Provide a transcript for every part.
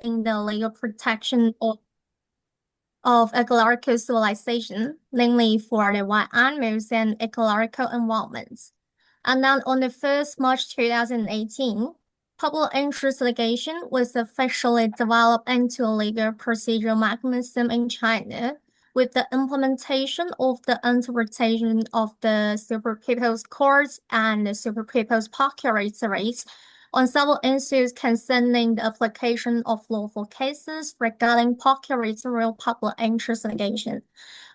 in the legal protection of ecological civilization, namely for the wild animals and ecological environments. And then on the 1st March 2018, public interest litigation was officially developed into a legal procedural mechanism in China with the implementation of the interpretation of the Super People's Courts and the Super People's Procuratorate on several issues concerning the application of lawful cases regarding procuratorial public interest litigation.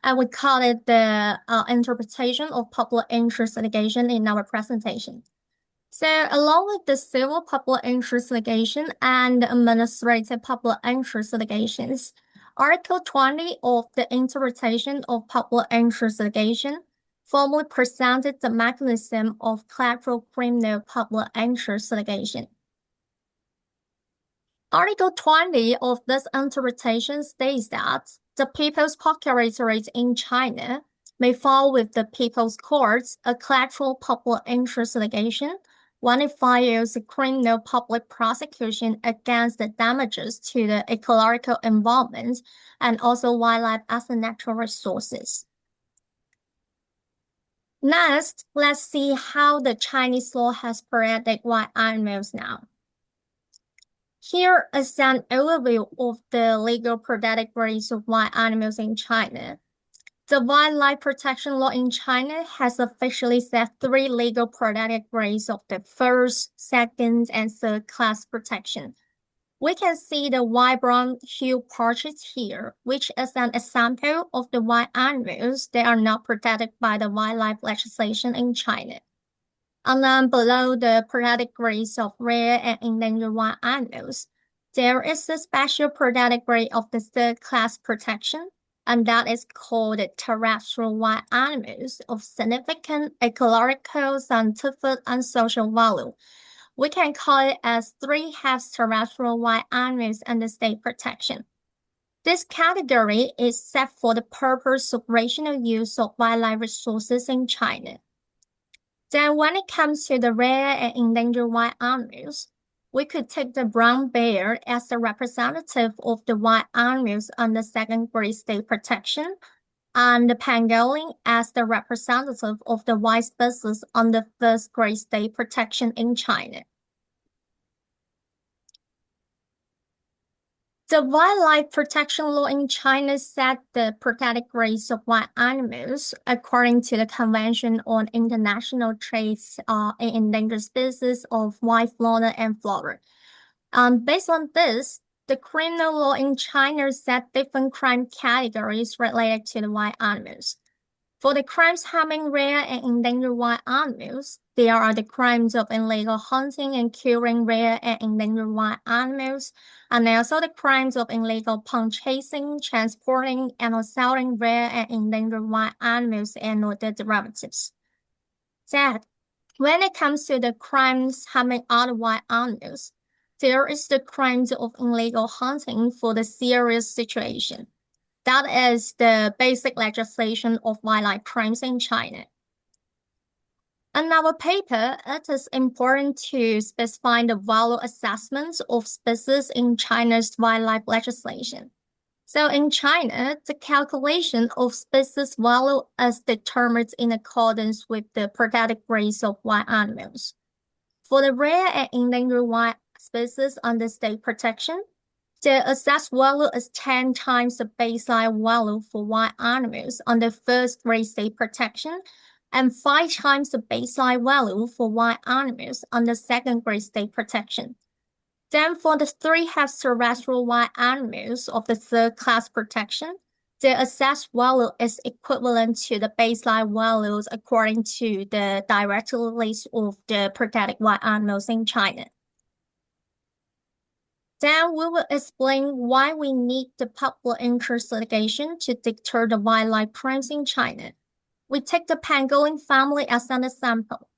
I would call it the interpretation of public interest litigation in our presentation. So, along with the civil public interest litigation and administrative public interest litigations, Article 20 of the Interpretation of Public Interest Litigation formally presented the mechanism of collateral criminal public interest litigation. Article 20 of this interpretation states that the People's Procuratorate in China may file with the People's Courts a collateral public interest litigation when it files a criminal public prosecution against the damages to the ecological environment and also wildlife as the natural resources. Next, let's see how the Chinese law has protected wild animals now. Here is an overview of the legal protected grades of wild animals in China. The wildlife protection law in China has officially set 3 legal protected grades of the first, second, and third class protection. We can see the white brown hue portraits here, which is an example of the wild animals that are not protected by the wildlife legislation in China. And then below the protected grades of rare and endangered wild animals, there is a special protected grade of the third class protection, and that is called terrestrial wild animals of significant ecological, scientific, and social value. We can call it as 3/2 terrestrial wild animals under state protection. This category is set for the purpose of rational use of wildlife resources in China. Then when it comes to the rare and endangered wild animals, we could take the brown bear as the representative of the wild animals under second grade state protection, and the pangolin as the representative of the wild species under first grade state protection in China. The wildlife protection law in China set the protected grades of wild animals according to the Convention on International Trade in Endangered Species of Wild Fauna and Flora. Based on this, the criminal law in China set different crime categories related to the wild animals. For the crimes harming rare and endangered wild animals, there are the crimes of illegal hunting and killing rare and endangered wild animals, and also the crimes of illegal purchasing, transporting, and selling rare and endangered wild animals and their derivatives. That, when it comes to the crimes harming other wild animals, there is the crimes of illegal hunting for the serious situation. That is the basic legislation of wildlife crimes in China. In our paper, it is important to specify the value assessments of species in China's wildlife legislation. So in China, the calculation of species value is determined in accordance with the protected grades of wild animals. For the rare and endangered wild species under state protection, the assessed value is 10 times the baseline value for wild animals under first grade state protection and 5 times the baseline value for wild animals under second grade state protection. Then for the 3/2 terrestrial wild animals of the third class protection, the assessed value is equivalent to the baseline values according to the directory list of the protected wild animals in China. Then we will explain why we need the public interest litigation to deter the wildlife crimes in China. We take the pangolin family as an example.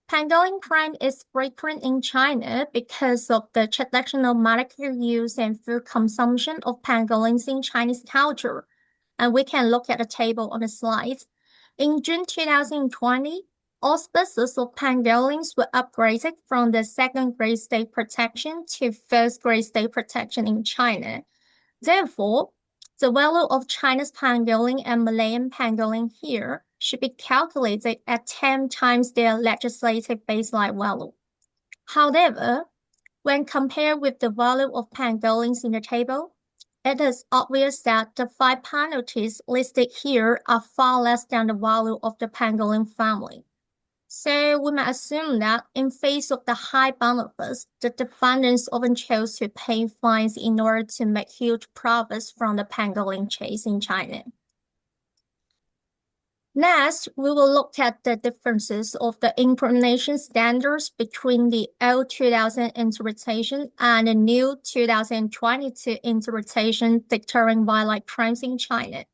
Pangolin crime is frequent in China because of the traditional medical use and food consumption of pangolins in Chinese culture. And we can look at the table on the slide. In June 2020, all species of pangolins were upgraded from the second-grade state protection to first-grade state protection in China. Therefore, the value of China's pangolin and Malayan pangolin here should be calculated at 10 times their legislative baseline value. However, when compared with the value of pangolins in the table, it is obvious that the 5 penalties listed here are far less than the value of the pangolin family. So we may assume that in face of the high benefits, the defendants often chose to pay fines in order to make huge profits from the pangolin chase in China. Next, we will look at the differences of the incrimination standards between the old 2000 interpretation and the new 2022 interpretation deterring violent crimes in China.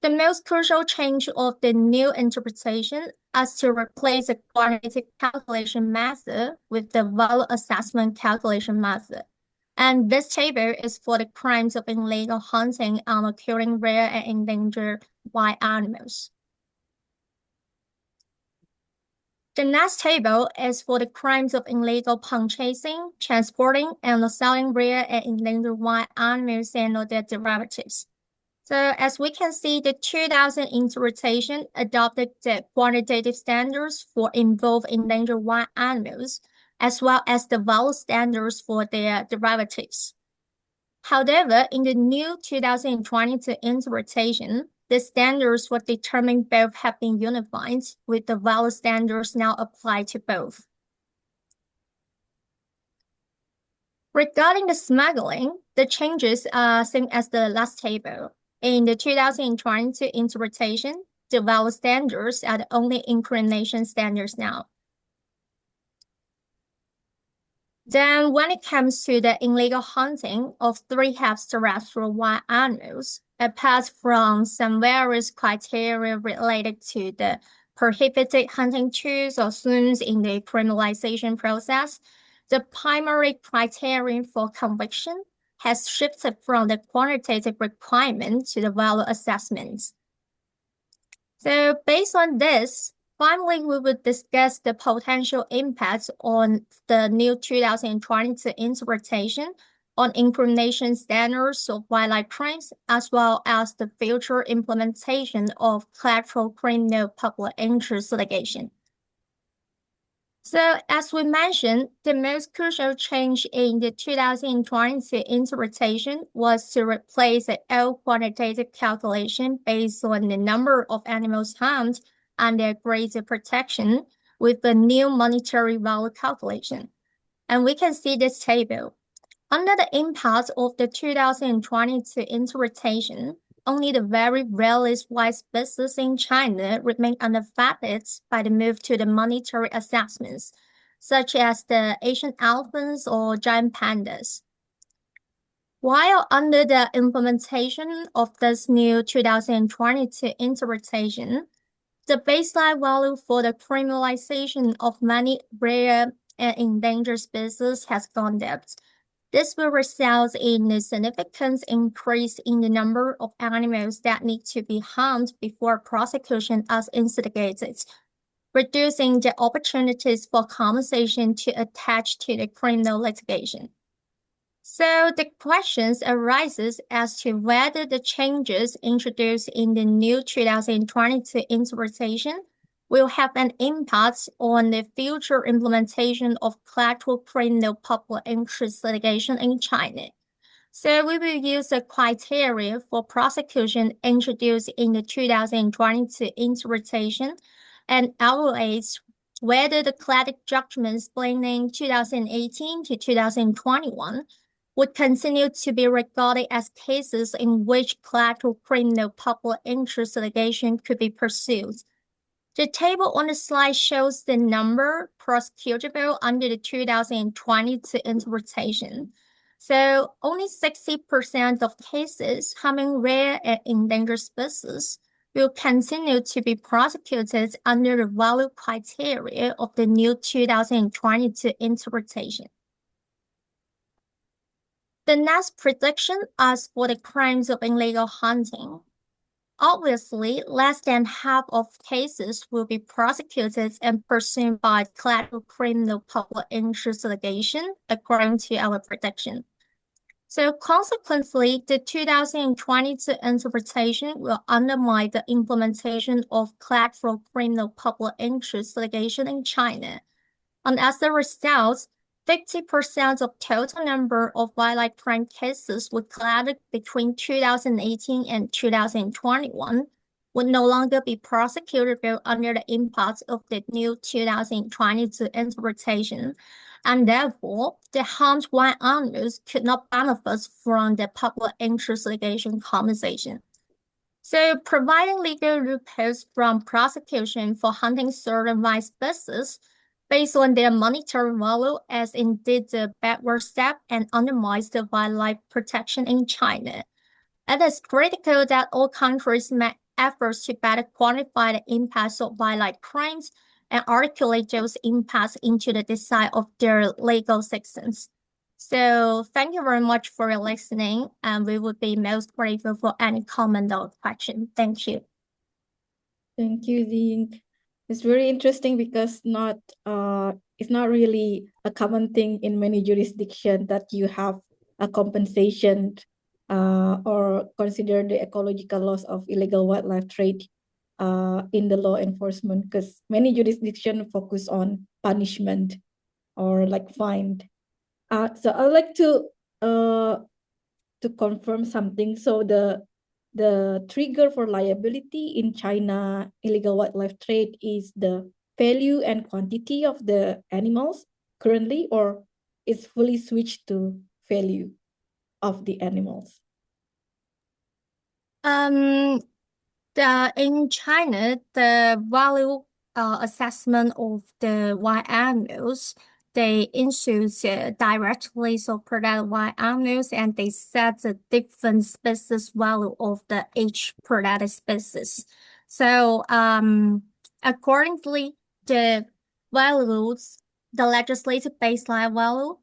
The most crucial change of the new interpretation is to replace the quantitative calculation method with the value assessment calculation method. And this table is for the crimes of illegal hunting and killing rare and endangered wild animals. The next table is for the crimes of illegal purchasing, transporting, and selling rare and endangered wild animals and their derivatives. So as we can see, the 2000 interpretation adopted the quantitative standards for involved endangered wild animals, as well as the value standards for their derivatives. However, in the new 2022 interpretation, the standards for determining both have been unified, with the value standards now applied to both. Regarding the smuggling, the changes are same as the last table. In the 2022 interpretation, the value standards are the only incrimination standards now. Then when it comes to the illegal hunting of three-headed terrestrial wild animals, apart from some various criteria related to the prohibited hunting tools or zones in the criminalization process, the primary criterion for conviction has shifted from the quantitative requirement to the value assessments. So based on this, finally, we will discuss the potential impacts on the new 2022 interpretation on incrimination standards of wildlife crimes, as well as the future implementation of collateral criminal public interest litigation. So as we mentioned, the most crucial change in the 2022 interpretation was to replace the old quantitative calculation based on the number of animals harmed and their grades of protection with the new monetary value calculation. And we can see this table. Under the impact of the 2022 interpretation, only the very rarest wild species in China remain unaffected by the move to the monetary assessments, such as the Asian elephants or giant pandas. While under the implementation of this new 2022 interpretation, the baseline value for the criminalization of many rare and endangered species has gone down. This will result in a significant increase in the number of animals that need to be harmed before prosecution is instigated, reducing the opportunities for compensation to attach to the criminal litigation. So the questions arises as to whether the changes introduced in the new 2022 interpretation will have an impact on the future implementation of collateral criminal public interest litigation in China. So we will use the criteria for prosecution introduced in the 2022 interpretation and evaluate whether the collective judgments spanning 2018 to 2021 would continue to be regarded as cases in which collateral criminal public interest litigation could be pursued. The table on the slide shows the number prosecutable under the 2022 interpretation. So only 60% of cases harming rare and endangered species will continue to be prosecuted under the value criteria of the new 2022 interpretation. The next prediction is for the crimes of illegal hunting. Obviously, less than half of cases will be prosecuted and pursued by collateral criminal public interest litigation, according to our prediction. So consequently, the 2022 interpretation will undermine the implementation of collateral criminal public interest litigation in China. And as a result, 50% of total number of wildlife crime cases were collected between 2018 and 2021 would no longer be prosecutable under the impact of the new 2022 interpretation, and therefore the harmed wild animals could not benefit from the public interest litigation compensation. So providing legal loopholes from prosecution for hunting certain wild species based on their monetary value is indeed a backward step and undermines the wildlife protection in China. It is critical that all countries make efforts to better quantify the impacts of wildlife crimes and articulate those impacts into the design of their legal systems. So thank you very much for listening, and we would be most grateful for any comment or question. Thank you. Thank you, Ziying. It's very interesting because it's not really a common thing in many jurisdictions that you have a compensation or consider the ecological loss of illegal wildlife trade in the law enforcement, because many jurisdictions focus on punishment or like fine. So I'd like to confirm something. So the trigger for liability in China illegal wildlife trade is the value and quantity of the animals currently, or is fully switched to value of the animals? In China, the value assessment of the wild animals, they issue directly so protect wild animals, and they set a different species value of each protected species. So accordingly, the values, the legislative baseline value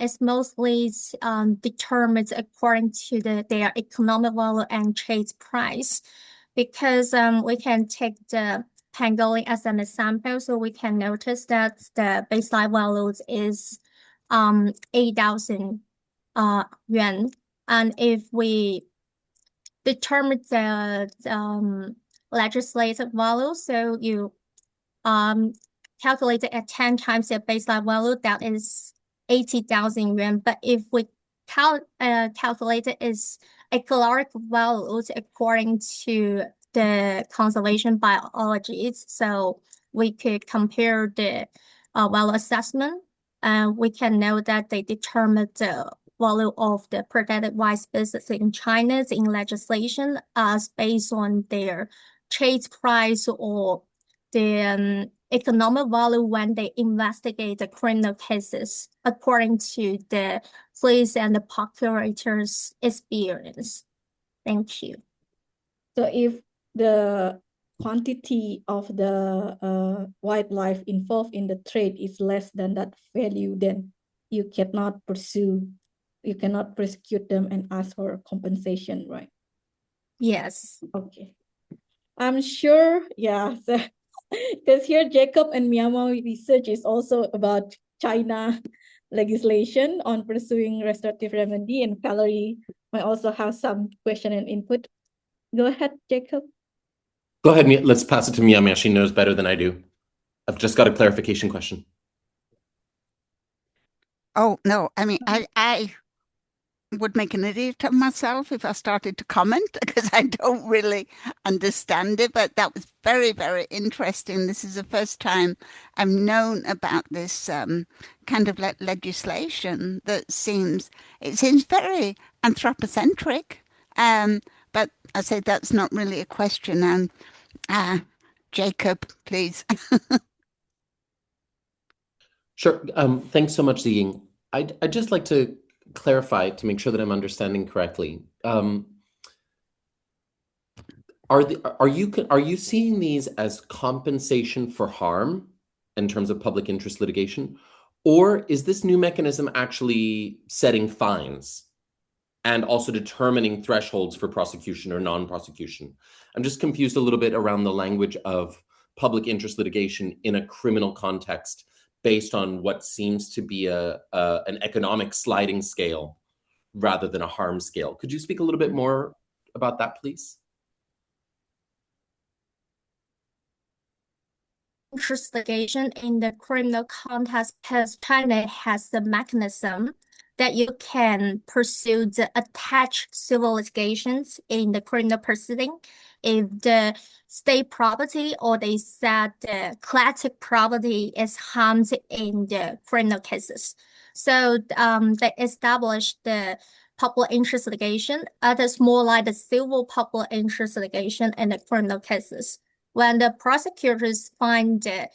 is mostly determined according to their economic value and trade price, because we can take the pangolin as an example. So we can notice that the baseline value is 8,000 yuan, and if we determine the legislative value, so you calculate it at 10 times the baseline value, that is 80,000 yuan. But if we calculate it as ecological values according to the conservation biologies, so we could compare the value assessment, and we can know that they determine the value of the protected wild species in China in legislation as based on their trade price or the economic value when they investigate the criminal cases according to the police and the procurators' experience. Thank you. So if the quantity of the wildlife involved in the trade is less than that value, then you cannot prosecute them and ask for compensation, right? Yes. Okay. I'm sure, yeah. So, because here Jacob and Myanmar research is also about China legislation on pursuing restorative remedy, and Valerie might also have some question and input. Go ahead, Jacob. Go ahead, let's pass it to Mia. She knows better than I do. I've just got a clarification question. Oh, no, I mean, I would make an idiot of myself if I started to comment because I don't really understand it, but that was very, very interesting. This is the first time I've known about this kind of legislation that seems very anthropocentric. But I say that's not really a question. And Jacob, please. Sure. Thanks so much, Ziying. I'd just like to clarify to make sure that I'm understanding correctly. Are you seeing these as compensation for harm in terms of public interest litigation, or is this new mechanism actually setting fines? and also determining thresholds for prosecution or non-prosecution. I'm just confused a little bit around the language of public interest litigation in a criminal context based on what seems to be an economic sliding scale rather than a harm scale. Could you speak a little bit more about that, please? Interest litigation in the criminal context because China has the mechanism that you can pursue the attached civil litigations in the criminal proceeding if the state property or they said the collective property is harmed in the criminal cases. So they established the public interest litigation. It is more like the civil public interest litigation in the criminal cases. When the prosecutors find the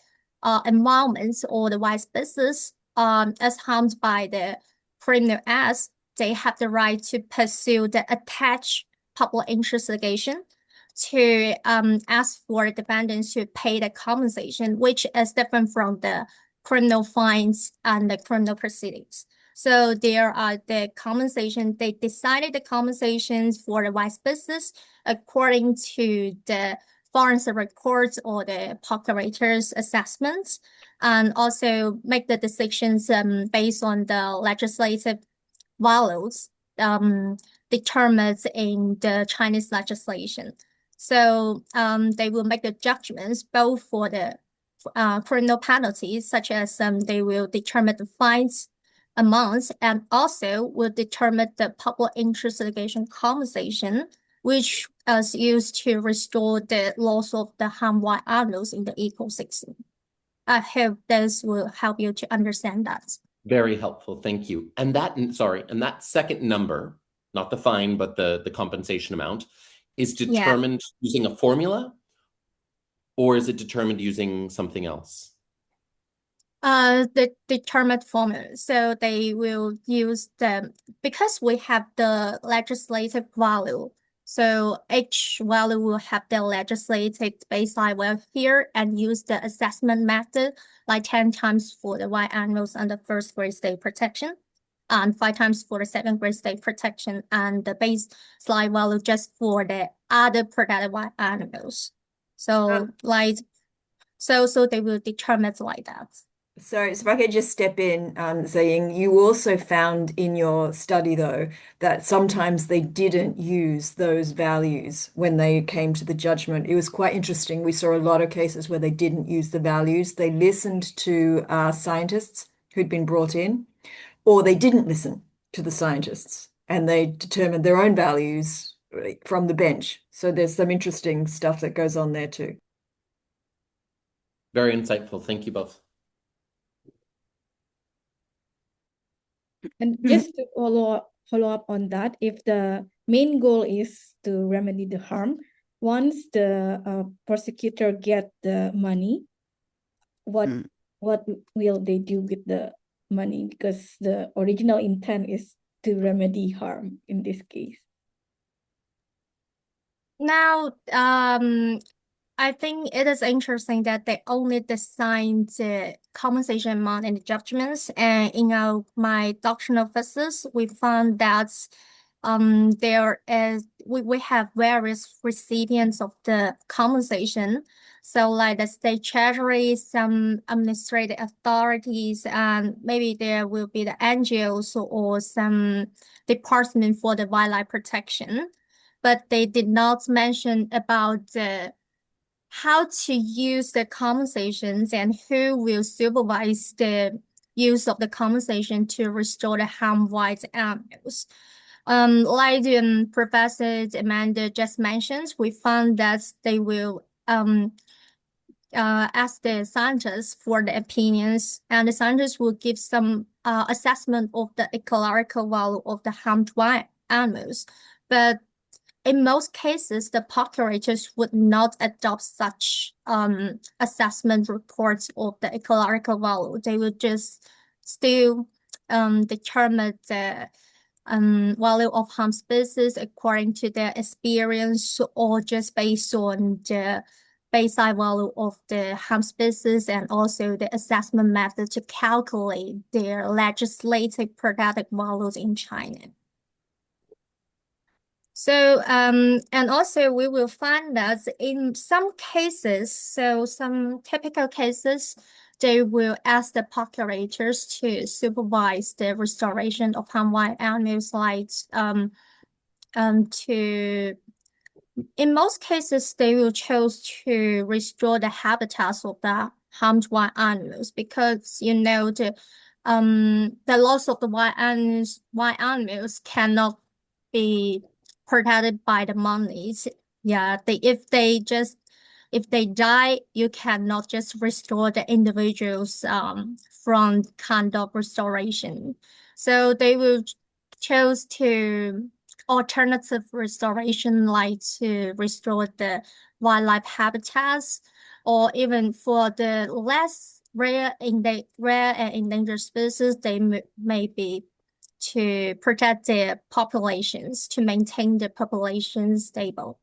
environment or the vice business as harmed by the criminal acts, they have the right to pursue the attached public interest litigation to ask for the defendants to pay the compensation, which is different from the criminal fines and the criminal proceedings. So there are the compensation, they decided the compensations for the vice business according to the forensic records or the procurator's assessments, and also make the decisions based on the legislative values determined in the Chinese legislation. So they will make the judgments both for the criminal penalties, such as they will determine the fines amounts and also will determine the public interest litigation compensation, which is used to restore the loss of the harmed wild animals in the ecosystem. I hope this will help you to understand that. Very helpful, thank you. And that second number, not the fine, but the compensation amount, is determined using a formula, or is it determined using something else? The determined formula. So they will use because we have the legislative value. So each value will have the legislative baseline value here and use the assessment method, like 10 times for the wild animals under first grade state protection, and 5 times for the second grade state protection, and the baseline value just for the other protected wild animals. So so they will determine it like that. So if I could just step in, Ziying, you also found in your study, though, that sometimes they didn't use those values when they came to the judgment. It was quite interesting. We saw a lot of cases where they didn't use the values. They listened to scientists who'd been brought in, or they didn't listen to the scientists, and they determined their own values from the bench. So there's some interesting stuff that goes on there too. Very insightful. Thank you both. And just to follow up on that, if the main goal is to remedy the harm, once the prosecutor get the money, what will they do with the money? Because the original intent is to remedy harm in this case. Now, I think it is interesting that they only design the compensation amount in the judgments. And in my doctoral thesis, we found that we have various recipients of the compensation. So like the state treasury, some administrative authorities, and maybe there will be the NGOs or some department for the wildlife protection. But they did not mention about how to use the compensations and who will supervise the use of the compensation to restore the harmed wild animals. Like Professor Amanda just mentioned, we found that they will ask the scientists for the opinions, and the scientists will give some assessment of the ecological value of the harmed wild animals. But in most cases, the procurators would not adopt such assessment reports of the ecological value. They would just still determine the value of harm species according to their experience or just based on the baseline value of the harm species and also the assessment method to calculate their legislative protected values in China. So, and also we will find that in some cases, so some typical cases, they will ask the park curators to supervise the restoration of harmed wild animals, like to in most cases, they will choose to restore the habitats of the harmed wild animals because the loss of the wild animals cannot be protected by the monies. Yeah, if they die, you cannot just restore the individuals from kind of restoration. So they will choose to alternative restoration, like to restore the wildlife habitats, or even for the less rare and endangered species, they may be to protect their populations, to maintain the population stable.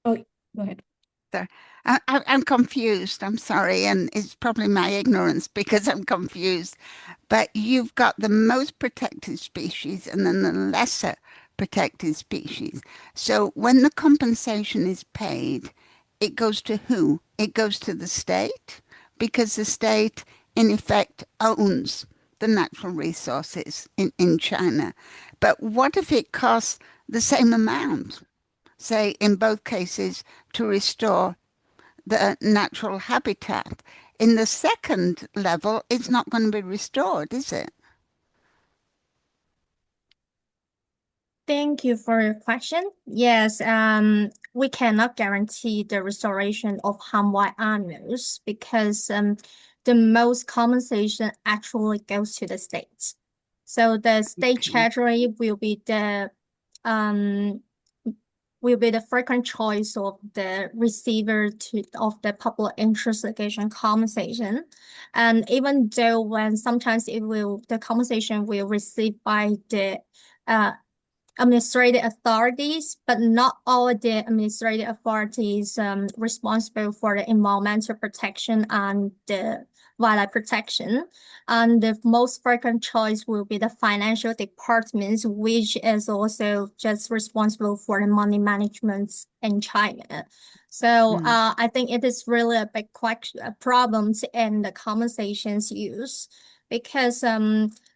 Oh, go ahead. I'm confused. I'm sorry, and it's probably my ignorance because I'm confused. But you've got the most protected species and then the lesser protected species. So when the compensation is paid, it goes to who? It goes to the state because the state, in effect, owns the natural resources in China. But what if it costs the same amount, say in both cases, to restore the natural habitat? In the second level, it's not going to be restored, is it? Thank you for your question. Yes, we cannot guarantee the restoration of harmed wild animals because the most compensation actually goes to the states. So the state Okay. treasury um will be the frequent choice of the receiver of the public interest litigation compensation. And even though when sometimes the compensation will receive by the uh, administrative authorities, but not all the administrative authorities responsible for the environmental protection and the wildlife protection. And the most frequent choice will be the financial departments, which is also just responsible for the money management in China. So I think it is really a big problem in the compensations use because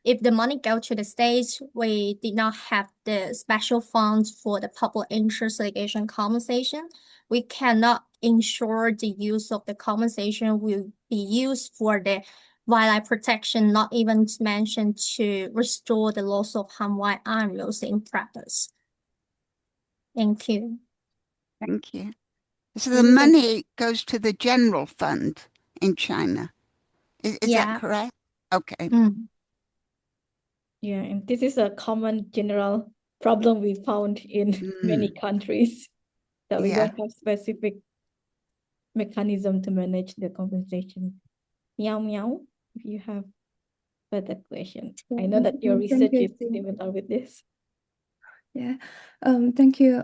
if the money go to the states, we did not have the special funds for the public interest litigation compensation. We cannot ensure the use of the compensation will be used for the wildlife protection, not even to mention to restore the loss of harmed wild animals in practice. Thank you. Thank you. So This the is a money goes to the general fund in China. Is that Yeah. correct? Okay. Yeah, and this is a common general problem we found in many countries that we Yeah. don't have specific mechanism to manage the compensation. Meow meow, if you have further question. I know that your research is similar with this. Yeah, thank you.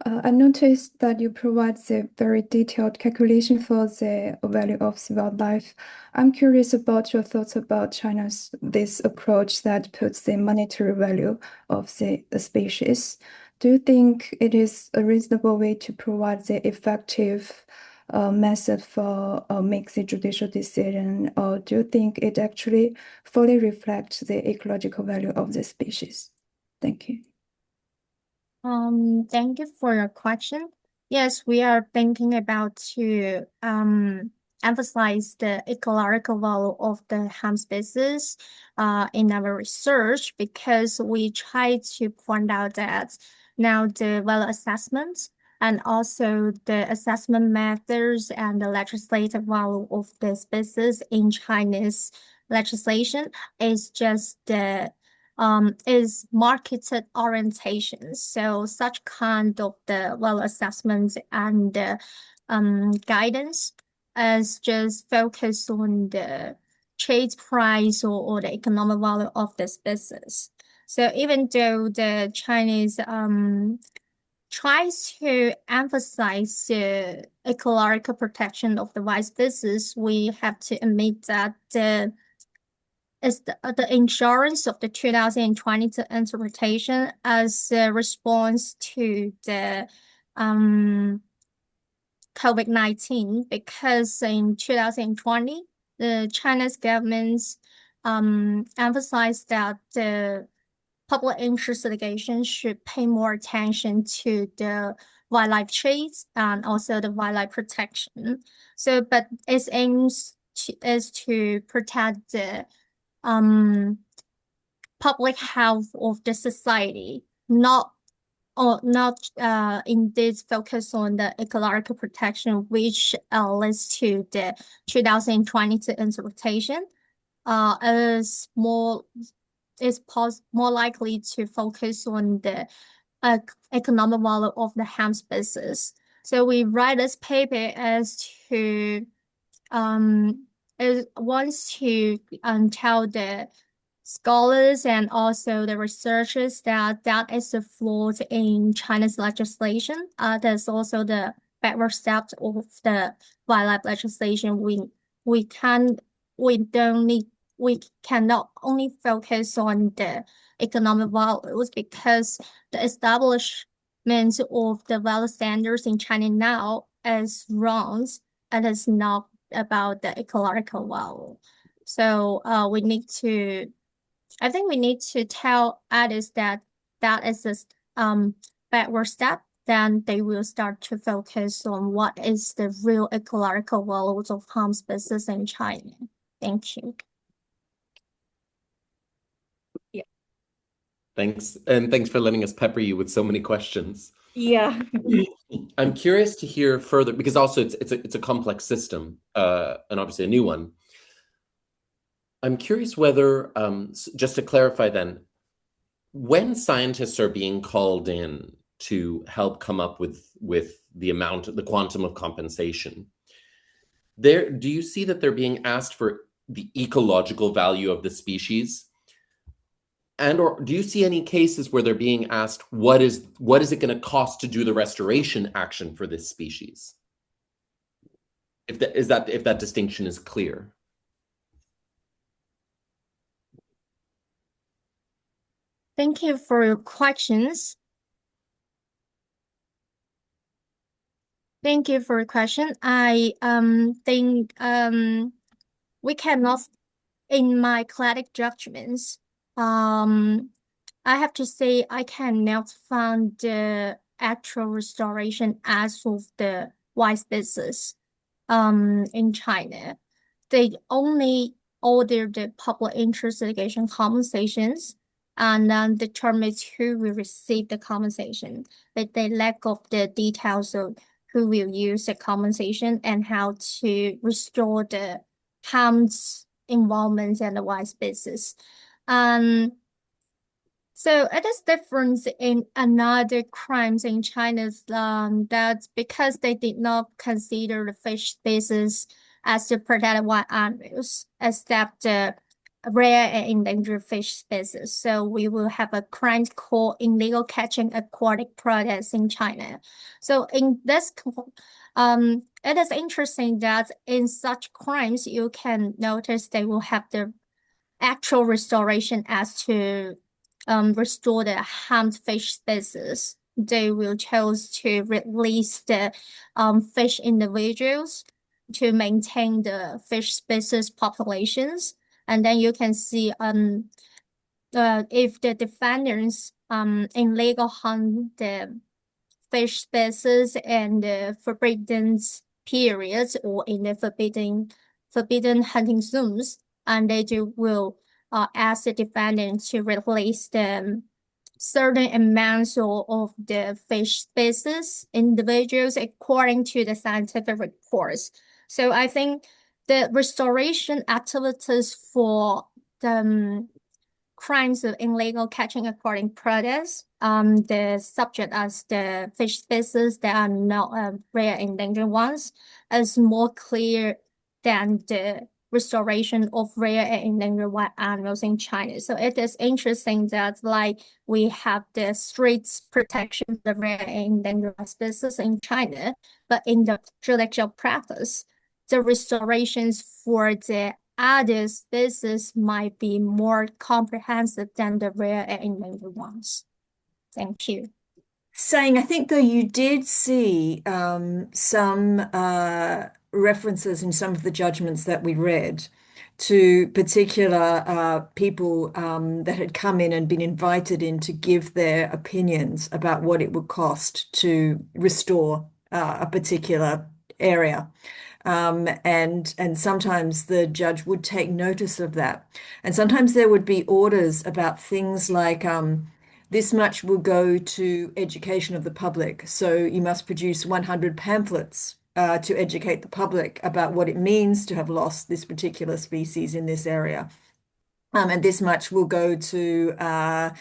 I noticed that you provide the very detailed calculation for the value of the wildlife. I'm curious about your thoughts about China's this approach that puts the monetary value of the species. Do you think it is a reasonable way to provide the effective method for make the judicial decision, or do you think it actually fully reflects the ecological value of the species? Thank you. Thank you for your question. Yes, we are thinking about to emphasize the ecological value of the ham species in our research because we try to point out that now the value assessments and also the assessment methods and the legislative value of the species in Chinese legislation is just the is marketed orientation. So such kind of the well assessments and guidance is just focused on the trade price or the economic value of this business. So even though the Chinese tries to emphasize the ecological protection of the rice business, we have to admit that the is the insurance of the 2022 interpretation as a response to the COVID-19, because in 2020, the Chinese government emphasized that the public interest litigation should pay more attention to the wildlife trades and also the wildlife protection. So, but its aims is to protect the public health of the society, not indeed focus on the ecological protection, which leads to the 2022 interpretation. Is more likely to focus on the economic value of the hemp species. So we write this paper as to wants to tell the scholars and also the researchers that that is a flaw in China's legislation. There's also the backward steps of the wildlife legislation. We cannot only focus on the economic values, because the establishment of the value standards in China now is wrong, and it's not about the ecological value. So I think we need to tell others that that is a backward step. Then they will start to focus on what is the real ecological values of hemp species in China. Thank you. Yeah. Thanks. And thanks for letting us pepper you with so many questions. Yeah. I'm curious to hear further, because also it's a complex system, and obviously a new one. I'm curious whether, just to clarify then, when scientists are being called in to help come up with the quantum of compensation, do you see that they're being asked for the ecological value of the species? Or do you see any cases where they're being asked, what is it going to cost to do the restoration action for this species? If that distinction is clear. Thank you for your questions. Thank you for your question. I think we cannot, in my collective judgments, I have to say I cannot find the actual restoration as of the white species in China. They only order the public interest litigation compensations and then determine who will receive the compensation. But they lack of the details of who will use the compensation and how to restore the harm's involvement and the white species. So it is different in another crimes in China, that because they did not consider the fish species as the protected wild animals, except the rare and endangered fish species. So we will have a crime called illegal catching aquatic products in China. So in this, it is interesting that in such crimes, you can notice they will have the actual restoration as to restore the harmed fish species. They will choose to release the fish individuals to maintain the fish species populations. And then you can see if the defendants illegal hunt the fish species and the forbidden periods or in the forbidden hunting zones, and they will ask the defendant to release them certain amounts of the fish species individuals according to the scientific reports. So I think the restoration activities for the crimes of illegal catching aquatic products, the subject as the fish species that are not rare endangered ones, is more clear than the restoration of rare and endangered wild animals in China. So it is interesting that like we have the strict protection of the rare and endangered species in China, but in the judicial practice, the restorations for the added species might be more comprehensive than the rare and endangered ones. Thank you. Saying, I think though you did see some references in some of the judgments that we read to particular people that had come in and been invited in to give their opinions about what it would cost to restore a particular area. And sometimes the judge would take notice of that. And sometimes there would be orders about things like this much will go to education of the public. So you must produce 100 pamphlets to educate the public about what it means to have lost this particular species in this area. And this much will go to a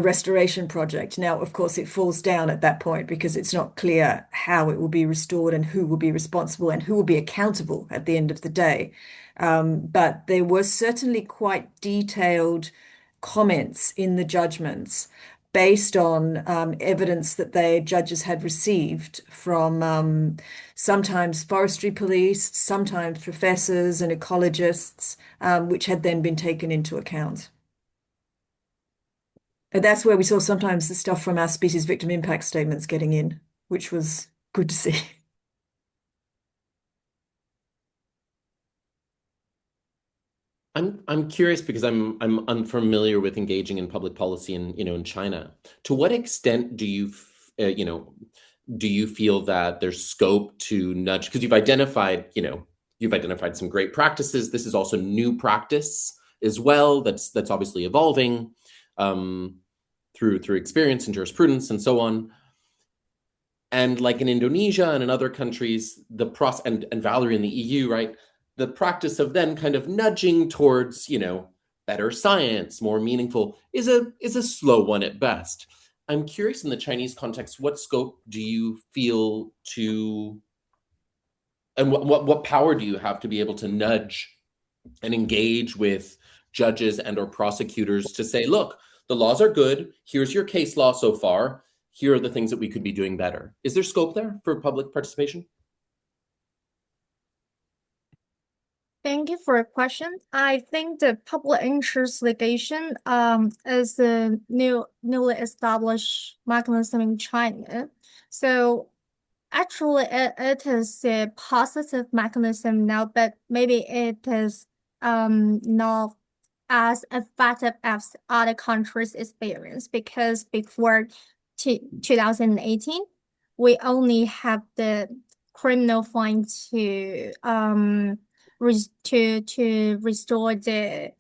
restoration project. Now, of course, it falls down at that point because it's not clear how it will be restored and who will be responsible and who will be accountable at the end of the day. But there were certainly quite detailed comments in the judgments based on evidence that the judges had received from sometimes forestry police, sometimes professors and ecologists, which had then been taken into account. And that's where we saw sometimes the stuff from our species victim impact statements getting in, which was good to see. I'm curious because I'm unfamiliar with engaging in public policy in China. To what extent do you feel that there's scope to nudge? Because you've identified some great practices. This is also new practice as well. That's obviously evolving through experience and jurisprudence and so on. And like in Indonesia and in other countries, and Valerie in the EU, right? The practice of then kind of nudging towards, better science, more meaningful, is a slow one at best. I'm curious in the Chinese context, what scope do you feel to, and what power do you have to be able to nudge and engage with judges and or prosecutors to say, look, the laws are good. Here's your case law so far. Here are the things that we could be doing better. Is there scope there for public participation? Thank you for your question. I think the public interest litigation is a newly established mechanism in China. So actually it is a positive mechanism now, but maybe it is not as effective as other countries experience, because before 2018, we only have the criminal fine to restore the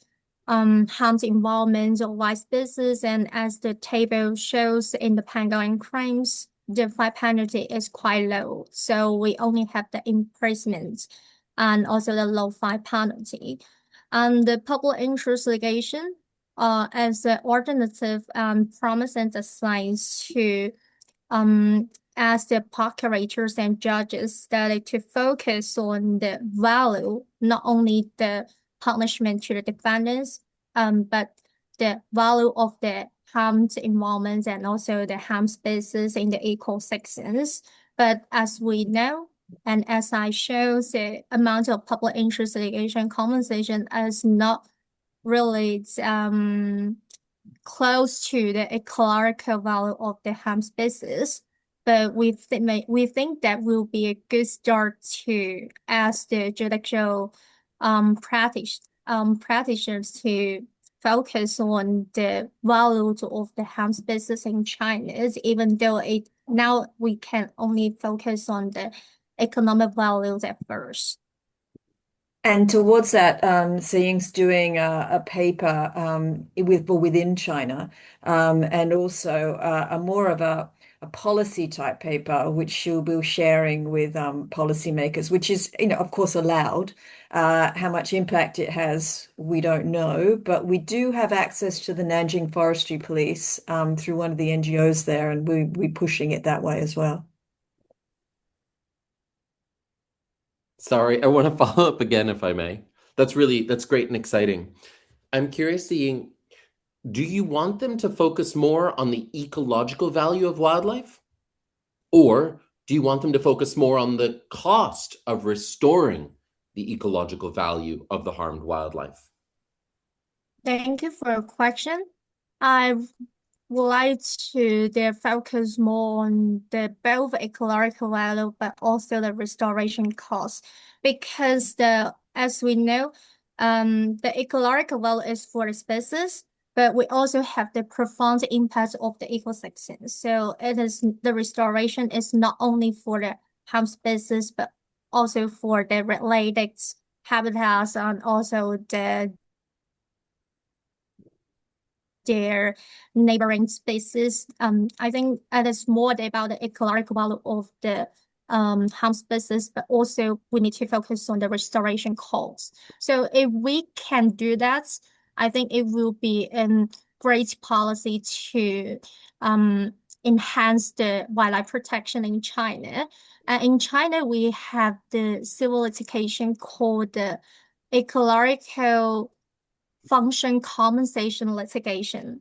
harmed environment or vice business, and as the table shows in the Pangolin crimes, the fine penalty is quite low. So we only have the imprisonment and also the low fine penalty. And the public interest litigation as an alternative promising the science to ask the procurators and judges that to focus on the value, not only the punishment to the defendants, but the value of the harmed environment and also the harmed species in the ecosystems. But as we know, and as I show, the amount of public interest litigation compensation is not really close to the ecological value of the harmed species. But we think that will be a good start to ask the judicial practitioners to focus on the values of the harmed species in China, even though now we can only focus on the economic values at first. And towards that, Ziying's doing a paper within China, and also more of a policy type paper, which she'll be sharing with policymakers, which is, of course, allowed. How much impact it has, we don't know, but we do have access to the Nanjing Forestry Police through one of the NGOs there, and we're pushing it that way as well. Sorry, I want to follow up again, if I may. That's great and exciting. I'm curious, Ziying, do you want them to focus more on the ecological value of wildlife? Or do you want them to focus more on the cost of restoring the ecological value of the harmed wildlife? Thank you for your question. I would like to focus more on the both ecological value but also the restoration cost, because as we know, the ecological value is for the species, but we also have the profound impact of the ecosystem. So the restoration is not only for the harmed species but also for the related habitats and also their neighboring species. I think it is more about the ecological value of the harm species, but also we need to focus on the restoration costs. So if we can do that, I think it will be a great policy to enhance the wildlife protection in China. In China, we have the civil litigation called the ecological function compensation litigation.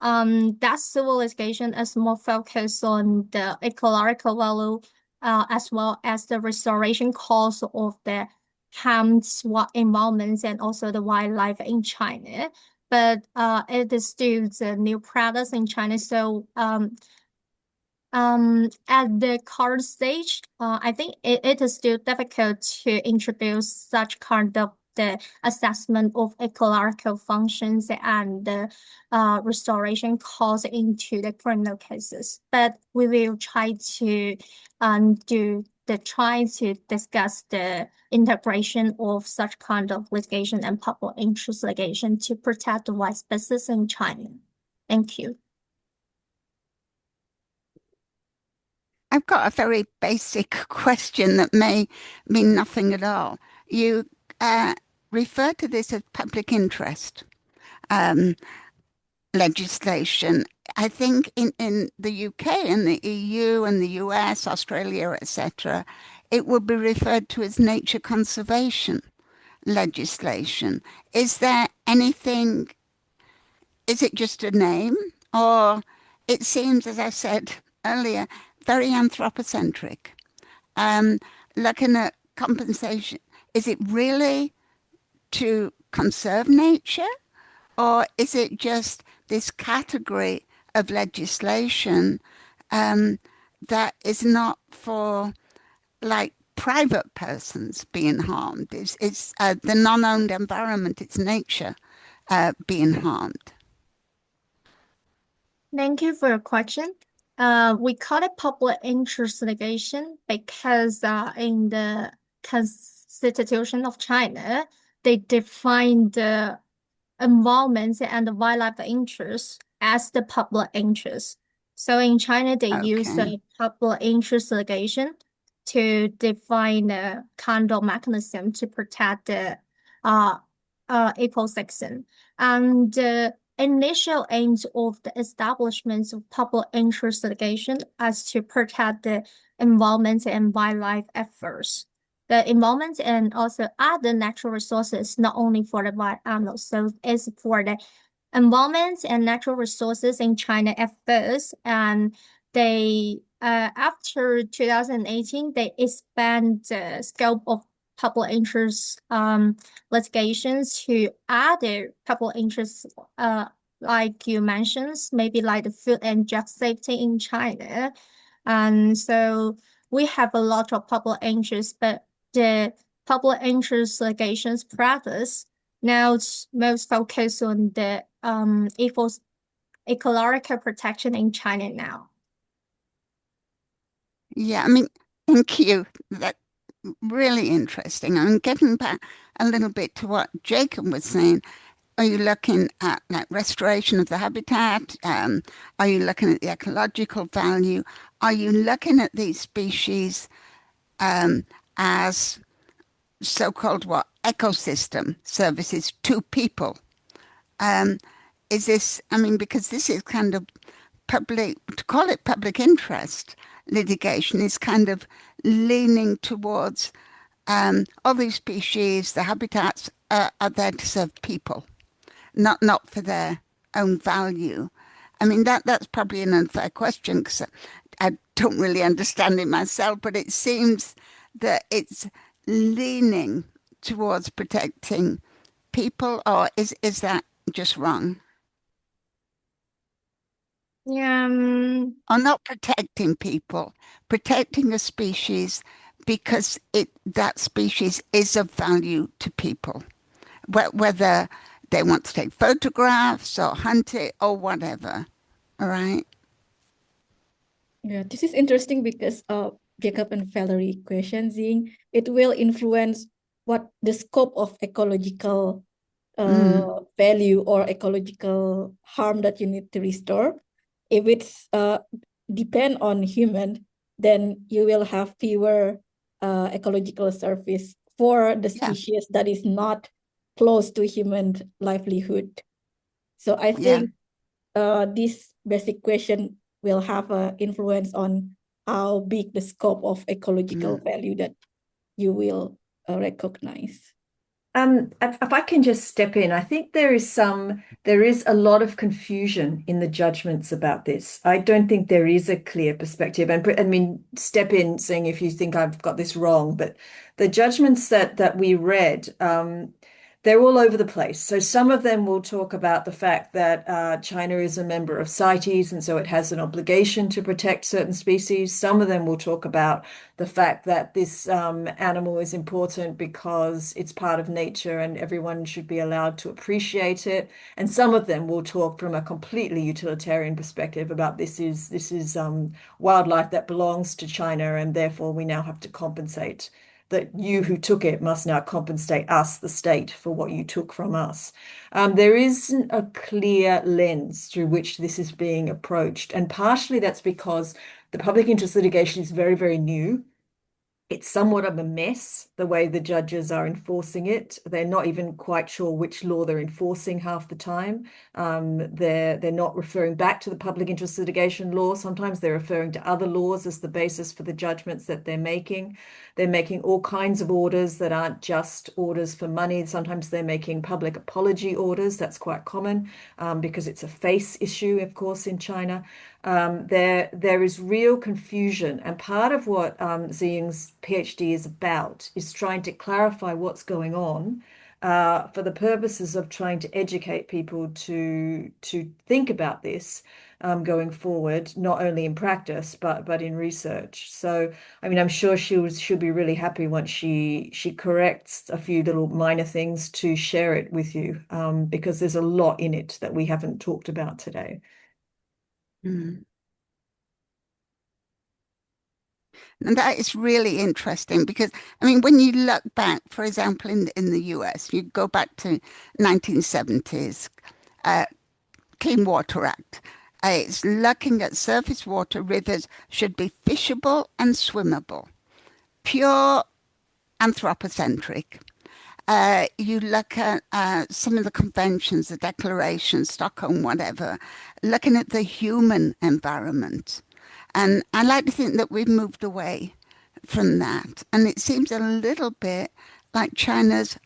That civil litigation is more focused on the ecological value, as well as the restoration cost of the harmed environments and also the wildlife in China. But it is still the new practice in China. So at the current stage, I think it is still difficult to introduce such kind of the assessment of ecological functions and the restoration costs into the criminal cases. But we will try to try to discuss the integration of such kind of litigation and public interest litigation to protect the wild species in China. Thank you. I've got a very basic question that may mean nothing at all. You refer to this as public interest legislation. I think in the UK and the EU and the US, Australia, etc., it would be referred to as nature conservation legislation. Is there anything, is it just a name? Or it seems, as I said earlier, very anthropocentric. Looking at compensation, is it really to conserve nature, or is it just this category of legislation that is not for like private persons being harmed? It's the non-owned environment, it's nature being harmed. Thank you for your question. We call it public interest litigation because in the Constitution of China, they define the environment and the wildlife interest as the public interest. So in China, they use the public interest litigation to define a kind of mechanism to protect the ecosystem. And the initial aims of the establishment of public interest litigation is to protect the environment and wildlife at first. The environment and also other natural resources, not only for the wild animals. So it's for the environment and natural resources in China at first. And they, after 2018, they expand the scope of public interest litigations to other public interests, like you mentioned, maybe like the food and drug safety in China. And so we have a lot of public interest, but the public interest litigations practice now it's most focused on the ecological protection in China now. Yeah, I mean, thank you. That's really interesting. I mean, getting back a little bit to what Jacob was saying, are you looking at like restoration of the habitat? Are you looking at the ecological value? Are you looking at these species as so-called what ecosystem services to people? Is this, I mean, because this is kind of public, to call it public interest litigation is kind of leaning towards all these species, the habitats are there to serve people, not for their own value. I mean, that's probably an unfair question because I don't really understand it myself, but it seems that it's leaning towards protecting people, or is that just wrong? Yeah, Or not protecting people, protecting a species because that species is of value to people, whether they want to take photographs or hunt it or whatever. All right. Yeah, this is interesting because Jacob and Valerie question, Zing, it will influence what the scope of ecological value or ecological harm that you need to restore. If it's depend on human, then you will have fewer ecological service for the Yeah. species that is not close to human livelihood. So I Yeah. think this basic question will have an influence on how big the scope of ecological value that you will recognize. If I can just step in, I think there is a lot of confusion in the judgments about this. I don't think there is a clear perspective. And I mean, step in saying if you think I've got this wrong, but the judgments that we read, they're all over the place. So some of them will talk about the fact that China is a member of CITES, and so it has an obligation to protect certain species. Some of them will talk about the fact that this animal is important because it's part of nature and everyone should be allowed to appreciate it. And some of them will talk from a completely utilitarian perspective about this is wildlife that belongs to China, and therefore we now have to compensate. That you who took it must now compensate us, the state, for what you took from us. There isn't a clear lens through which this is being approached. And partially that's because the public interest litigation is very, very new. It's somewhat of a mess, the way the judges are enforcing it. They're not even quite sure which law they're enforcing half the time. They're not referring back to the public interest litigation law. Sometimes they're referring to other laws as the basis for the judgments that they're making. They're making all kinds of orders that aren't just orders for money. Sometimes they're making public apology orders. That's quite common because it's a face issue, of course, in China. There is real confusion, and part of what Ziying's PhD is about is trying to clarify what's going on for the purposes of trying to educate people to think about this going forward, not only in practice but in research. So, I mean, I'm sure she'll be really happy once she corrects a few little minor things to share it with you because there's a lot in it that we haven't talked about today. And that is really interesting because, I mean, when you look back, for example, in the US, you go back to 1970s, Clean Water Act. It's looking at surface water. Rivers should be fishable and swimmable, pure anthropocentric. You look at some of the conventions, the declarations, Stockholm, whatever, looking at the human environment. And I like to think that we've moved away from that. And it seems a little bit like China's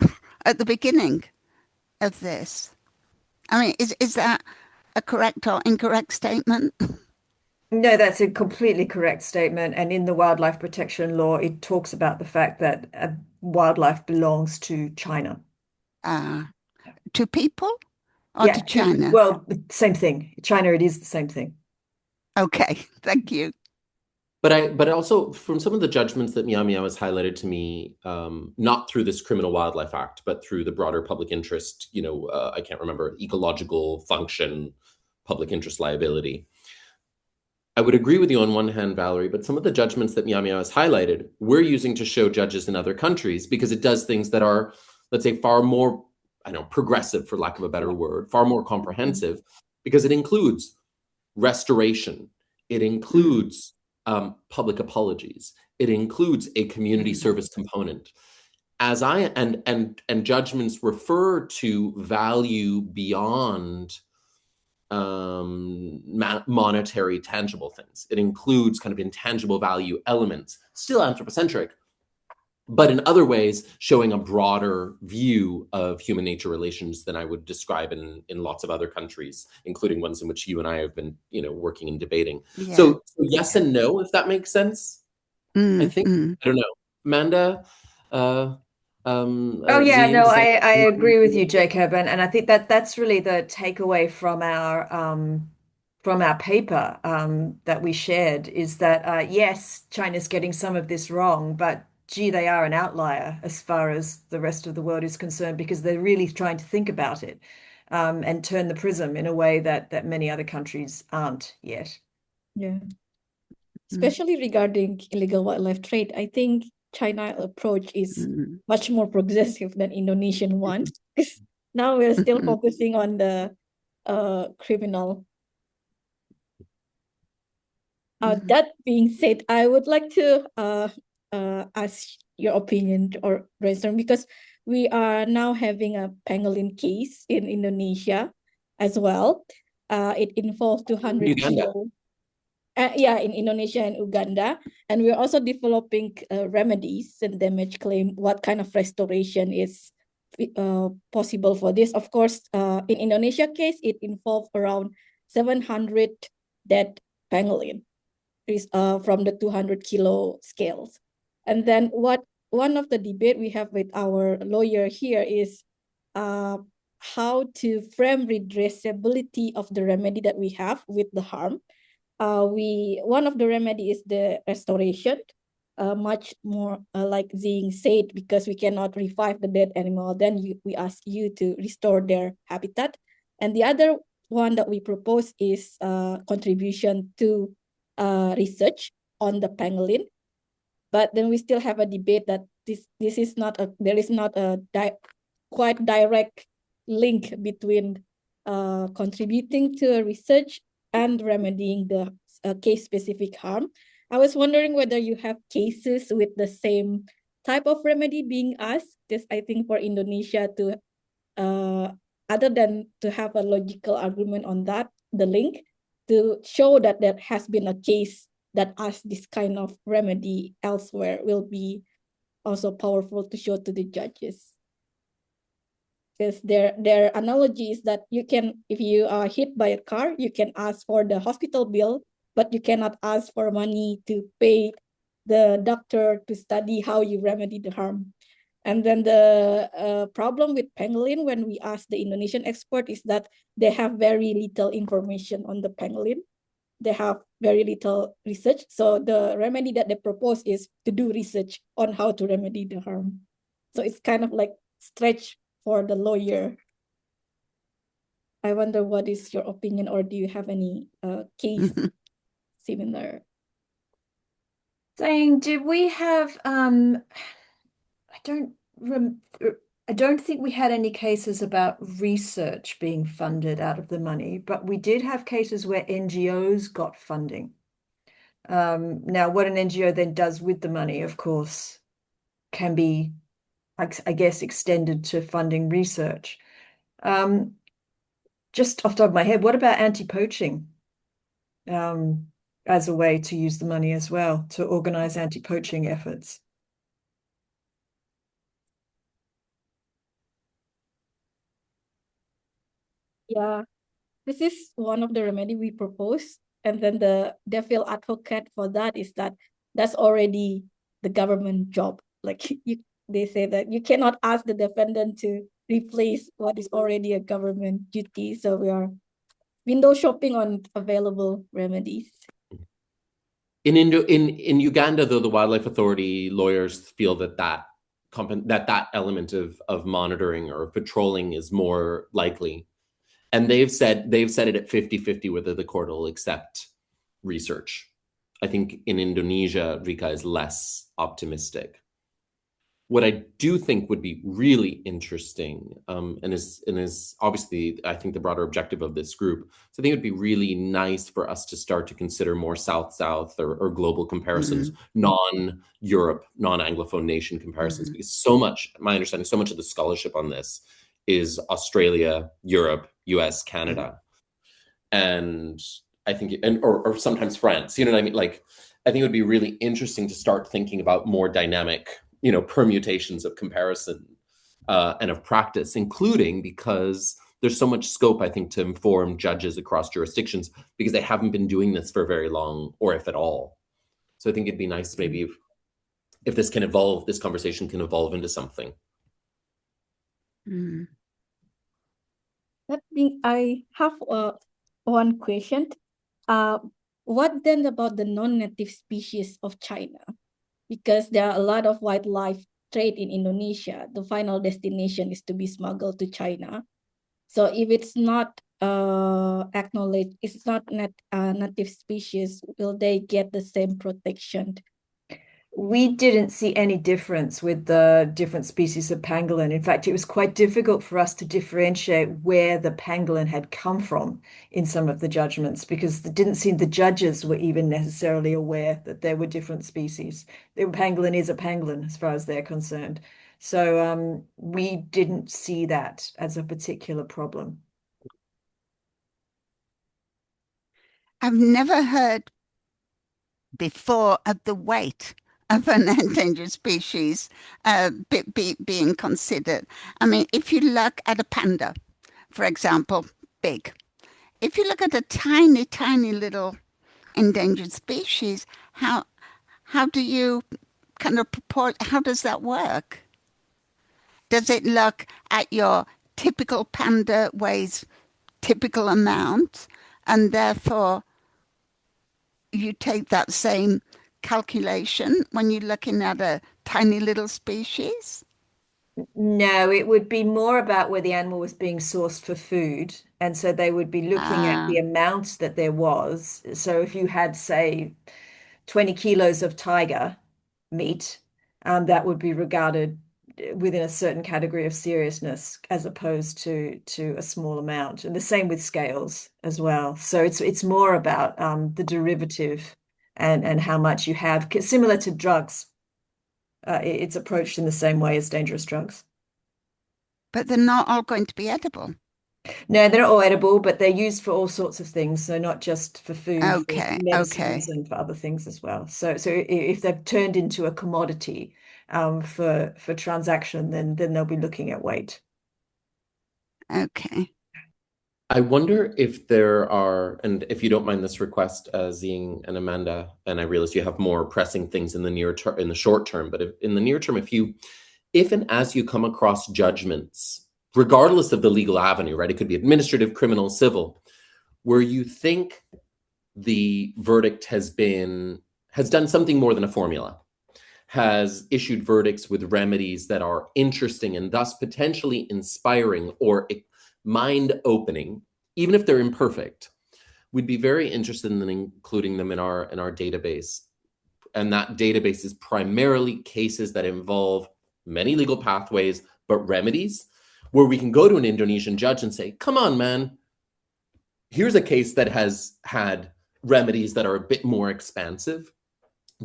at the beginning of this. I mean, is that a correct or incorrect statement? No, that's a completely correct statement. And in the wildlife protection law, it talks about the fact that wildlife belongs to China. To people or Yeah, to China? well, same thing. China, it is the same thing. Okay, thank you. But also from some of the judgments that Miao Miao has highlighted to me, not through this Criminal Wildlife Act, but through the broader public interest, I can't remember, ecological function, public interest liability. I would agree with you on one hand, Valerie, but some of the judgments that Miao Miao has highlighted, we're using to show judges in other countries because it does things that are, let's say, far more, progressive, for lack of a better word, far more comprehensive, because it includes restoration, it includes public apologies, it includes a community service component. As and judgments refer to value beyond monetary tangible things. It includes kind of intangible value elements, still anthropocentric, but in other ways showing a broader view of human nature relations than I would describe in lots of other countries, including ones in which you and I have been, working and debating. Yeah. So yes and no, if that makes sense. I think, I don't know. Amanda, Oh yeah, Ziying, no, does that? I agree with you, Jacob, and I think that that's really the takeaway from our paper that we shared is that yes, China's getting some of this wrong, but gee, they are an outlier as far as the rest of the world is concerned because they're really trying to think about it and turn the prism in a way that many other countries aren't yet. Yeah. Especially regarding illegal wildlife trade, I think China approach is much more progressive than Indonesian one. Because now we're still focusing on the criminal. That being said, I would like to ask your opinion or brainstorm because we are now having a pangolin case in Indonesia as well. It involves 200 Uganda. kilo. Yeah, in Indonesia and Uganda. And we're also developing remedies and damage claim, what kind of restoration is possible for this. Of course, in Indonesia case, it involved around 700 dead pangolin from the 200 kilo scales. And then one of the debate we have with our lawyer here is how to frame redressability of the remedy that we have with the harm. One of the remedy is the restoration, much more like Ziying said, because we cannot revive the dead animal. Then we ask you to restore their habitat. And the other one that we propose is contribution to research on the pangolin. But then we still have a debate that this is not a there is not a quite direct link between contributing to research and remedying the case-specific harm. I was wondering whether you have cases with the same type of remedy being asked. This, I think, for Indonesia to, other than to have a logical argument on that, the link, to show that there has been a case that asks this kind of remedy elsewhere will be also powerful to show to the judges. Because their analogy is that you can, if you are hit by a car, you can ask for the hospital bill, but you cannot ask for money to pay the doctor to study how you remedy the harm. And then the problem with pangolin when we ask the Indonesian expert is that they have very little information on the pangolin. They have very little research. So the remedy that they propose is to do research on how to remedy the harm. So it's kind of like stretch for the lawyer. I wonder what is your opinion, or do you have any case similar? Saying, did we have I don't think we had any cases about research being funded out of the money, but we did have cases where NGOs got funding. Now, what an NGO then does with the money, of course, can be, I guess, extended to funding research. Just off the top of my head, what about anti-poaching as a way to use the money as well to organize anti-poaching efforts? Yeah, this is one of the remedy we propose. And then the devil advocate for that is that that's already the government job. Like they say that you cannot ask the defendant to replace what is already a government duty. So we are window shopping on available remedies. In Uganda, though, the Wildlife Authority lawyers feel that element of monitoring or patrolling is more likely. And they've said it at 50-50 whether the court will accept research. I think in Indonesia, Rika is less optimistic. What I do think would be really interesting, and is obviously, I think, the broader objective of this group. So I think it would be really nice for us to start to consider more South-South or global comparisons, non-Europe, non-Anglophone nation comparisons, because so much, my understanding, so much of the scholarship on this is Australia, Europe, US, Canada. And I think, or sometimes France, you know what I mean? Like, I think it would be really interesting to start thinking about more dynamic, permutations of comparison and of practice, including because there's so much scope, I think, to inform judges across jurisdictions because they haven't been doing this for very long, or if at all. So I think it'd be nice maybe if this can evolve, this conversation can evolve into something. Mm. I have one question. What then about the non-native species of China? Because there are a lot of wildlife trade in Indonesia. The final destination is to be smuggled to China. So if it's not acknowledged, it's not native species, will they get the same protection? We didn't see any difference with the different species of pangolin. In fact, it was quite difficult for us to differentiate where the pangolin had come from in some of the judgments because it didn't seem the judges were even necessarily aware that there were different species. The pangolin is a pangolin as far as they're concerned. So we didn't see that as a particular problem. I've never heard before of the weight of an endangered species being considered. I mean, if you look at a panda, for example, big. If you look at a tiny, tiny little endangered species, how do you kind of purport, how does that work? Does it look at your typical panda weighs typical amount, and therefore you take that same calculation when you're looking at a tiny little species? No, it would be more about where the animal was being sourced for food. And so they would be looking at the amount that there was. So if you had, say, 20 kilos of tiger meat, that would be regarded within a certain category of seriousness as opposed to a small amount. And the same with scales as well. So it's more about the derivative and how much you have, similar to drugs. It's approached in the same way as dangerous drugs. But they're not all going to be edible. No, they're not all edible, but they're used for all sorts of things. So not just for food, for Okay, medicines okay, and for other things as well. So if they've turned into a commodity for transaction, then they'll be looking at weight. okay. I wonder if there are, and if you don't mind this request, Ziying and Amanda, and I realize you have more pressing things in the near term, in the short term, but in the near term, if and as you come across judgments, regardless of the legal avenue, right? It could be administrative, criminal, civil, where you think the verdict has done something more than a formula, has issued verdicts with remedies that are interesting and thus potentially inspiring or mind-opening, even if they're imperfect, we'd be very interested in including them in our database. And that database is primarily cases that involve many legal pathways, but remedies, where we can go to an Indonesian judge and say, come on, man, here's a case that has had remedies that are a bit more expansive.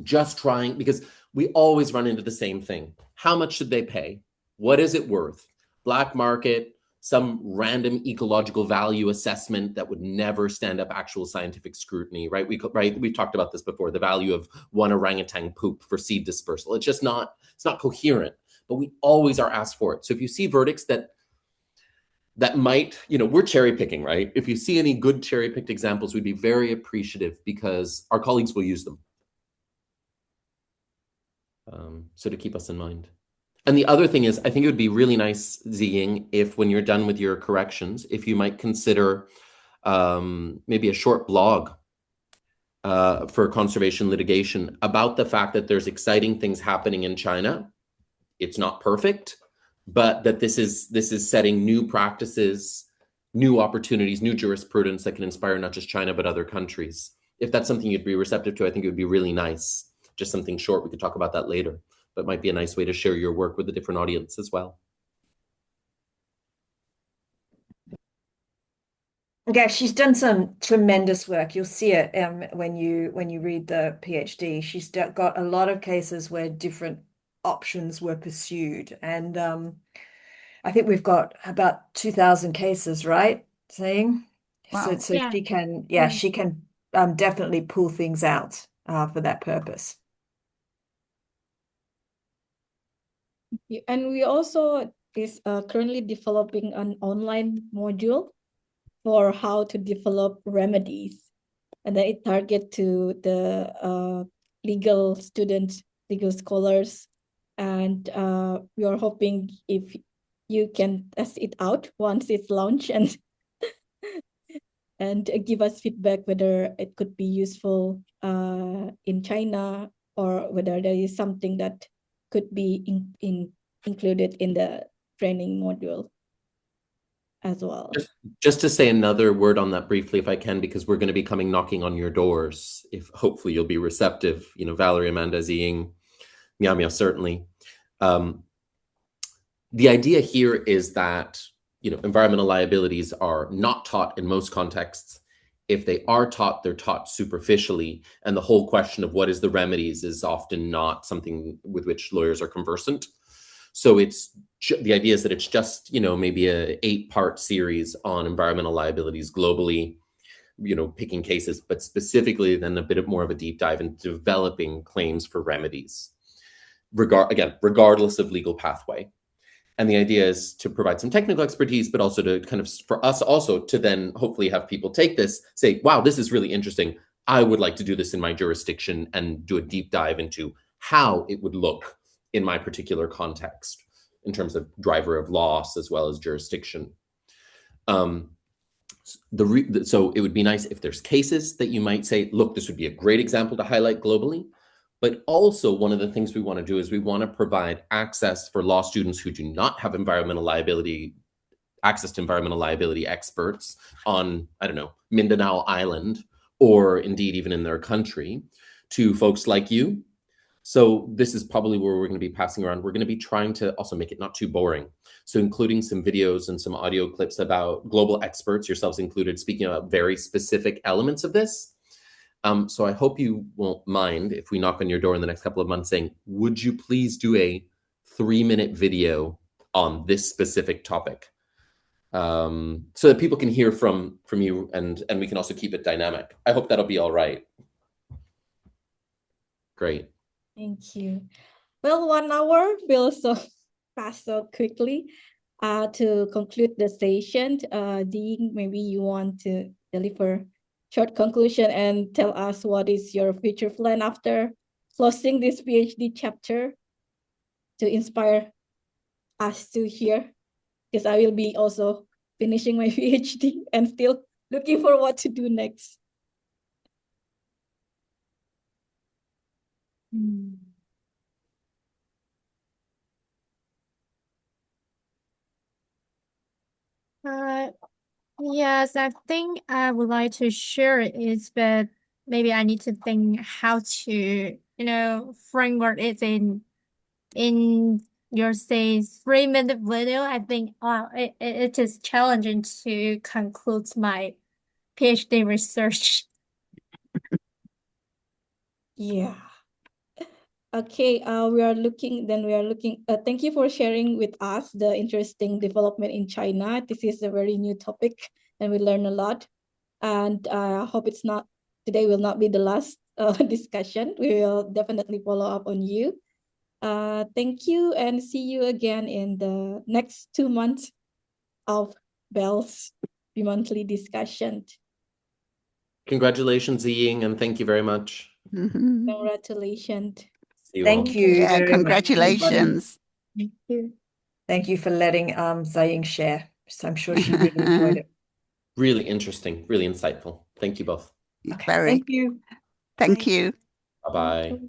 Just trying, because we always run into the same thing. How much should they pay? What is it worth? Black market, some random ecological value assessment that would never stand up actual scientific scrutiny, right? We've talked about this before, the value of one orangutan poop for seed dispersal. It's not coherent, but we always are asked for it. So if you see verdicts that might, we're cherry picking, right? If you see any good cherry picked examples, we'd be very appreciative because our colleagues will use them. So to keep us in mind. And the other thing is, I think it would be really nice, Ziying, if when you're done with your corrections, if you might consider maybe a short blog for conservation litigation about the fact that there's exciting things happening in China. It's not perfect, but that this is setting new practices, new opportunities, new jurisprudence that can inspire not just China, but other countries. If that's something you'd be receptive to, I think it would be really nice. Just something short. We could talk about that later, but might be a nice way to share your work with a different audience as well. Yeah, she's done some tremendous work. You'll see it when you read the PhD. She's got a lot of cases where different options were pursued, and I think we've got about 2,000 cases, right? Saying Wow. so Yeah. she can definitely pull things out for that purpose. And we also is currently developing an online module for how to develop remedies, and then it target to the legal students, legal scholars, and we are hoping if you can test it out once it's launched and give us feedback whether it could be useful in China, or whether there is something that could be included in the training module as well. Just to say another word on that briefly, if I can, because we're going to be coming knocking on your doors. If hopefully you'll be receptive, Valerie, Amanda, Ziying, Meow Meow, certainly. The idea here is that environmental liabilities are not taught in most contexts. If they are taught, they're taught superficially, and the whole question of what is the remedies is often not something with which lawyers are conversant. So the idea is that it's just maybe a 8-part series on environmental liabilities globally, picking cases, but specifically then a bit more of a deep dive into developing claims for remedies, regardless of legal pathway. And the idea is to provide some technical expertise, but also to for us also to then hopefully have people take this, say, wow, this is really interesting. I would like to do this in my jurisdiction and do a deep dive into how it would look in my particular context in terms of driver of loss as well as jurisdiction. So it would be nice if there's cases that you might say, look, this would be a great example to highlight globally. But also one of the things we want to do is we want to provide access for law students who do not have access to environmental liability experts on, I don't know, Mindanao Island, or indeed even in their country, to folks like you. So this is probably where we're going to be passing around. We're going to be trying to also make it not too boring. So including some videos and some audio clips about global experts, yourselves included, speaking about very specific elements of this. So I hope you won't mind if we knock on your door in the next couple of months saying, would you please do a 3-minute video on this specific topic? So that people can hear from you, and we can also keep it dynamic. I hope that'll be all right. Great. Thank you. Well, 1 hour will pass so quickly. To conclude the session, Dean, maybe you want to deliver short conclusion and tell us what is your future plan after closing this PhD chapter to inspire us to hear, because I will be also finishing my PhD and still looking for what to do next. Yes, I think I would like to share it, but maybe I need to think how to, framework it in your say 3-minute video. I think it is challenging to conclude my PhD research. Yeah. Okay, we are looking. Thank you for sharing with us the interesting development in China. This is a very new topic, and we learn a lot. And I hope today will not be the last discussion. We will definitely follow up on you. Thank you, and see you again in the next 2 months of BELS bi-monthly discussion. Congratulations, Ziying, and thank you very much. Congratulations. Thank you Yeah, very much, everybody. congratulations. Thank you. Thank you for letting Ziying share. So I'm sure she really enjoyed it. Really interesting, really insightful. Thank you both. Okay, Very. thank you. Thank Bye. you. Bye-bye.